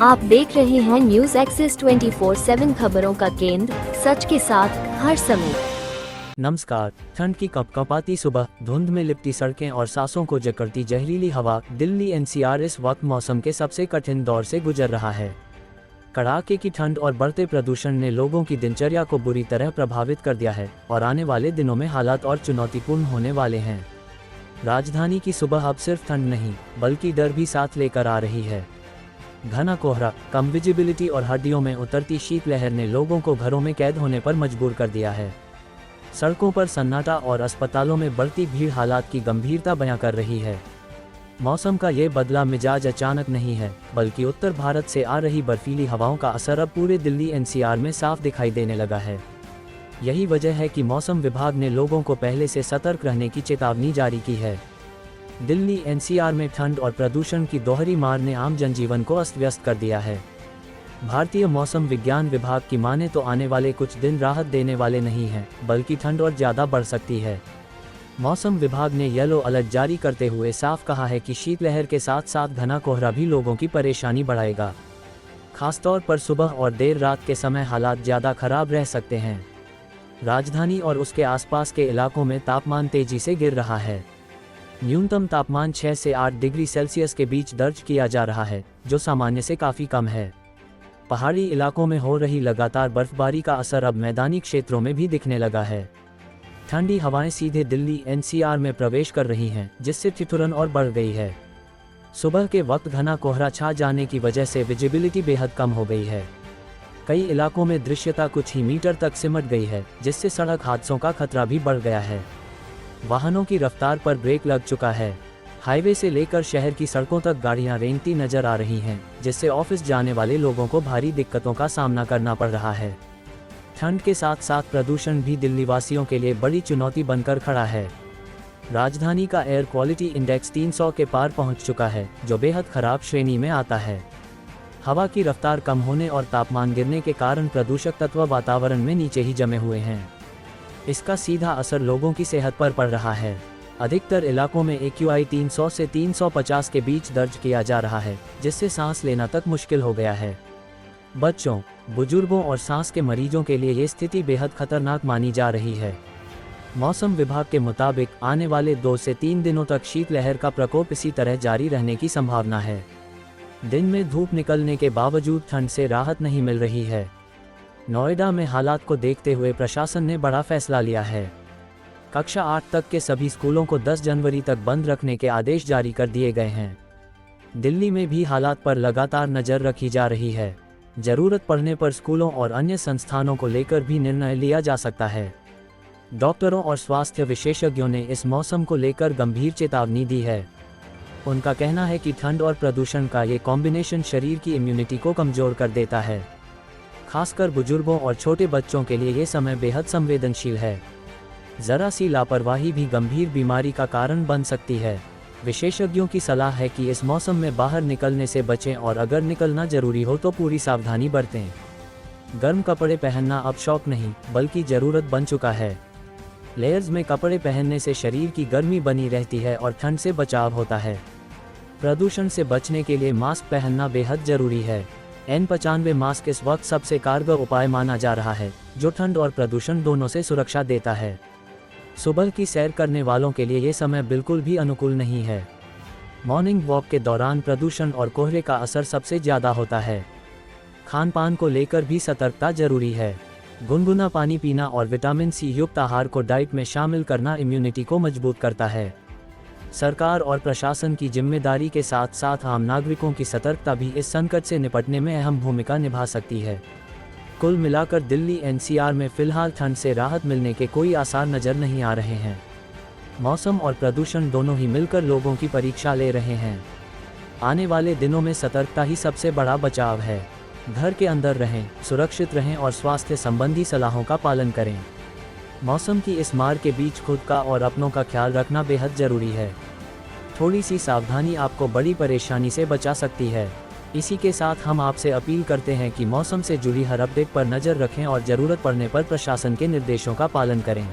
आप देख रहे हैं न्यूज एक्सेस 24/7 खबरों का केंद्र, सच के साथ हर समय। नमस्कार। ठंड की कपकपाती सुबह, धुंध में लिपटी सड़कें और सांसों को जकड़ती जहरीली हवा, दिल्ली एनसीआर इस वक्त मौसम के सबसे कठिन दौर से गुजर रहा है। कड़ाके की ठंड और बढ़ते प्रदूषण ने लोगों की दिनचर्या को बुरी तरह प्रभावित कर दिया है और आने वाले दिनों में हालात और चुनौतीपूर्ण होने वाले हैं। राजधानी की सुबह अब सिर्फ ठंड नहीं, बल्कि डर भी साथ लेकर आ रही है। घना कोहरा, कम विजिबिलिटी और हड्डियों में उतरती शीतलहर ने लोगों को घरों में कैद होने पर मजबूर कर दिया है। सड़कों पर सन्नाटा और अस्पतालों में बढ़ती भीड़ हालात की गंभीरता बयां कर रही है। मौसम का ये बदला मिजाज अचानक नहीं है, बल्कि उत्तर भारत से आ रही बर्फीली हवाओं का असर अब पूरे दिल्ली एनसीआर में साफ दिखाई देने लगा है। यही वजह है कि मौसम विभाग ने लोगों को पहले से सतर्क रहने की चेतावनी जारी की है। दिल्ली एनसीआर में ठंड और प्रदूषण की दोहरी मार ने आम जनजीवन को अस्त व्यस्त कर दिया है। भारतीय मौसम विज्ञान विभाग की माने तो आने वाले कुछ दिन राहत देने वाले नहीं हैं, बल्कि ठंड और ज़्यादा बढ़ सकती है। मौसम विभाग ने येलो अलर्ट जारी करते हुए साफ कहा है कि शीतलहर के साथ साथ घना कोहरा भी लोगों की परेशानी बढ़ाएगा। खासतौर पर सुबह और देर रात के समय हालात ज़्यादा खराब रह सकते हैं। राजधानी और उसके आसपास के इलाकों में तापमान तेजी से गिर रहा है। न्यूनतम तापमान 6 से 8 डिग्री सेल्सियस के बीच दर्ज किया जा रहा है, जो सामान्य से काफ़ी कम है। पहाड़ी इलाकों में हो रही लगातार बर्फबारी का असर अब मैदानी क्षेत्रों में भी दिखने लगा है। ठंडी हवाएं सीधे दिल्ली एनसीआर में प्रवेश कर रही हैं, जिससे ठिठुरन और बढ़ गई है। सुबह के वक्त घना कोहरा छा जाने की वजह से विजिबिलिटी बेहद कम हो गई है। कई इलाकों में दृश्यता कुछ ही मीटर तक सिमट गई है, जिससे सड़क हादसों का खतरा भी बढ़ गया है। वाहनों की रफ्तार पर ब्रेक लग चुका है। हाईवे से लेकर शहर की सड़कों तक गाड़ियां रेंगती नजर आ रही हैं, जिससे ऑफिस जाने वाले लोगों को भारी दिक्कतों का सामना करना पड़ रहा है। ठंड के साथ साथ प्रदूषण भी दिल्ली वासियों के लिए बड़ी चुनौती बनकर खड़ा है। राजधानी का एयर क्वालिटी इंडेक्स 300 के पार पहुंच चुका है, जो बेहद खराब श्रेणी में आता है। हवा की रफ्तार कम होने और तापमान गिरने के कारण प्रदूषक तत्व वातावरण में नीचे ही जमे हुए हैं। इसका सीधा असर लोगों की सेहत पर पड़ रहा है। अधिकतर इलाकों में AQI 300 से 350 के बीच दर्ज किया जा रहा है, जिससे सांस लेना तक मुश्किल हो गया है। बच्चों, बुजुर्गों और सांस के मरीजों के लिए ये स्थिति बेहद खतरनाक मानी जा रही है। मौसम विभाग के मुताबिक आने वाले 2 से 3 दिनों तक शीतलहर का प्रकोप इसी तरह जारी रहने की संभावना है। दिन में धूप निकलने के बावजूद ठंड से राहत नहीं मिल रही है। नोएडा में हालात को देखते हुए प्रशासन ने बड़ा फैसला लिया है। कक्षा 8 तक के सभी स्कूलों को 10 जनवरी तक बंद रखने के आदेश जारी कर दिए गए हैं। दिल्ली में भी हालात पर लगातार नज़र रखी जा रही है। ज़रूरत पड़ने पर स्कूलों और अन्य संस्थानों को लेकर भी निर्णय लिया जा सकता है। डॉक्टरों और स्वास्थ्य विशेषज्ञों ने इस मौसम को लेकर गंभीर चेतावनी दी है। उनका कहना है कि ठंड और प्रदूषण का ये कॉम्बिनेशन शरीर की इम्यूनिटी को कमज़ोर कर देता है। खासकर बुजुर्गों और छोटे बच्चों के लिए ये समय बेहद संवेदनशील है। ज़रा सी लापरवाही भी गंभीर बीमारी का कारण बन सकती है। विशेषज्ञों की सलाह है कि इस मौसम में बाहर निकलने से बचें और अगर निकलना जरूरी हो तो पूरी सावधानी बरतें। गर्म कपड़े पहनना अब शौक नहीं, बल्कि ज़रूरत बन चुका है। लेयर्स में कपड़े पहनने से शरीर की गर्मी बनी रहती है और ठंड से बचाव होता है। प्रदूषण से बचने के लिए मास्क पहनना बेहद ज़रूरी है। N95 मास्क इस वक्त सबसे कारगर उपाय माना जा रहा है, जो ठंड और प्रदूषण दोनों से सुरक्षा देता है। सुबह की सैर करने वालों के लिए ये समय बिल्कुल भी अनुकूल नहीं है। मॉर्निंग वॉक के दौरान प्रदूषण और कोहरे का असर सबसे ज़्यादा होता है। खान पान को लेकर भी सतर्कता जरूरी है। गुनगुना पानी पीना और विटामिन C युक्त आहार को डाइट में शामिल करना इम्यूनिटी को मजबूत करता है। सरकार और प्रशासन की जिम्मेदारी के साथ साथ आम नागरिकों की सतर्कता भी इस संकट से निपटने में अहम भूमिका निभा सकती है। कुल मिलाकर दिल्ली एनसीआर में फिलहाल ठंड से राहत मिलने के कोई आसार नज़र नहीं आ रहे हैं। मौसम और प्रदूषण दोनों ही मिलकर लोगों की परीक्षा ले रहे हैं। आने वाले दिनों में सतर्कता ही सबसे बड़ा बचाव है। घर के अंदर रहें, सुरक्षित रहें और स्वास्थ्य संबंधी सलाहों का पालन करें। मौसम की इस मार के बीच खुद का और अपनों का ख्याल रखना बेहद ज़रूरी है। थोड़ी सी सावधानी आपको बड़ी परेशानी से बचा सकती है। इसी के साथ हम आपसे अपील करते हैं कि मौसम से जुड़ी हर अपडेट पर नज़र रखें और ज़रूरत पड़ने पर प्रशासन के निर्देशों का पालन करें।